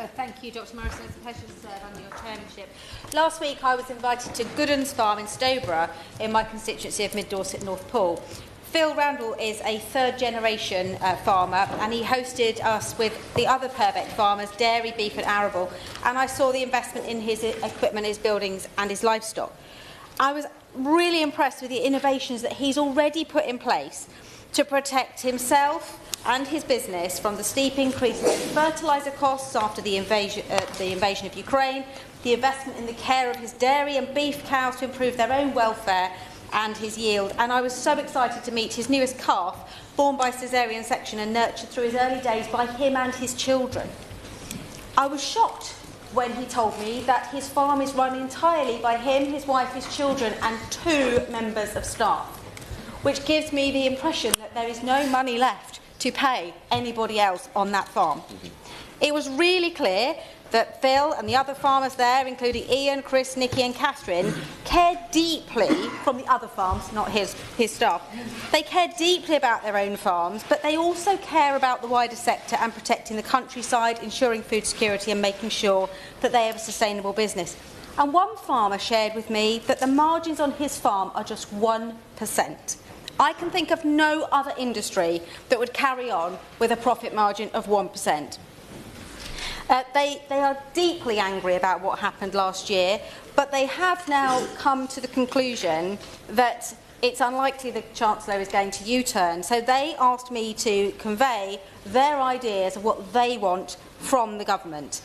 Thank you, Dr Morrison. It's a pleasure to serve under your chairmanship. Last week I was invited to Goodens Farm in Stowborough in my constituency of Mid Dorset North Poole. Phil Randall is a third-generation farmer, and he hosted us with the other Purbeck farmers, dairy, beef and arable, and I saw the investment in his equipment, his buildings and his livestock. I was really impressed with the innovations that he's already put in place to protect himself and his business from the steep increases in fertiliser costs after the invasion of Ukraine, the investment in the care of his dairy and beef cows to improve their own welfare and his yield. And I was so excited to meet his newest calf, born by caesarean section and nurtured through his early days by him and his children. I was shocked when he told me that his farm is run entirely by him, his wife, his children and 2 members of staff, which gives me the impression that there is no money left to pay anybody else on that farm. It was really clear that Phil and the other farmers there, including Ian, Chris, Nikki and Catherine, care deeply, from the other farms, not his staff, they care deeply about their own farms, but they also care about the wider sector and protecting the countryside, ensuring food security and making sure that they have a sustainable business. And one farmer shared with me that the margins on his farm are just 1%. I can think of no other industry that would carry on with a profit margin of 1%. They are deeply angry about what happened last year, but they have now come to the conclusion that it's unlikely the Chancellor is going to U-turn. So they asked me to convey their ideas of what they want from the government.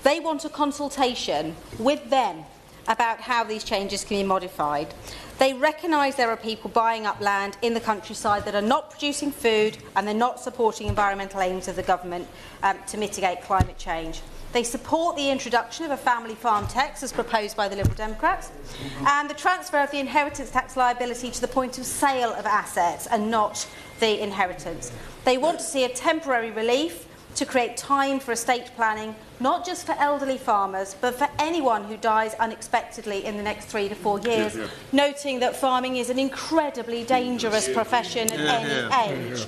They want a consultation with them about how these changes can be modified. They recognise there are people buying up land in the countryside that are not producing food and they're not supporting environmental aims of the government to mitigate climate change. They support the introduction of a family farm tax as proposed by the Liberal Democrats and the transfer of the inheritance tax liability to the point of sale of assets and not the inheritance. They want to see a temporary relief to create time for estate planning, not just for elderly farmers, but for anyone who dies unexpectedly in the next 3 to 4 years, noting that farming is an incredibly dangerous profession at any age.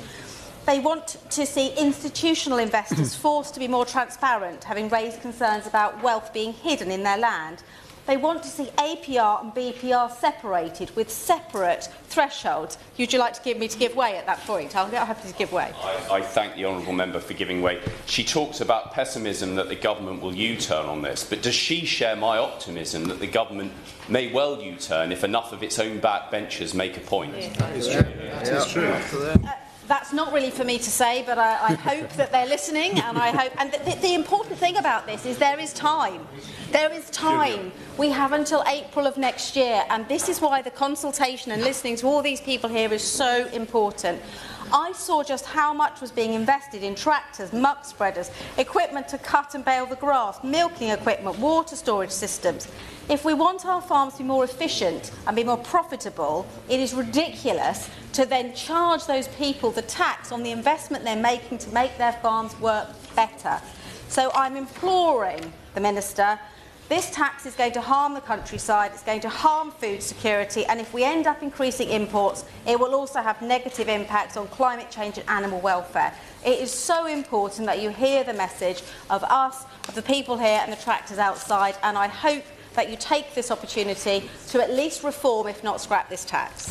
They want to see institutional investors forced to be more transparent, having raised concerns about wealth being hidden in their land. They want to see APR and BPR separated with separate thresholds. Would you like to give way at that point? I'll get happy to give way. I thank the honourable member for giving way. She talks about pessimism that the government will U-turn on this, but does she share my optimism that the government may well U-turn if enough of its own backbenchers make a point? It's true. That's not really for me to say, but I hope that they're listening, and I hope. And the important thing about this is there is time. There is time. We have until April of next year, and this is why the consultation and listening to all these people here is so important. I saw just how much was being invested in tractors, muck spreaders, equipment to cut and bale the grass, milking equipment, water storage systems. If we want our farms to be more efficient and be more profitable, it is ridiculous to then charge those people the tax on the investment they're making to make their farms work better. So I'm imploring the Minister. This tax is going to harm the countryside, it's going to harm food security, and if we end up increasing imports, it will also have negative impacts on climate change and animal welfare. It is so important that you hear the message of us, of the people here and the tractors outside, and I hope that you take this opportunity to at least reform, if not scrap, this tax.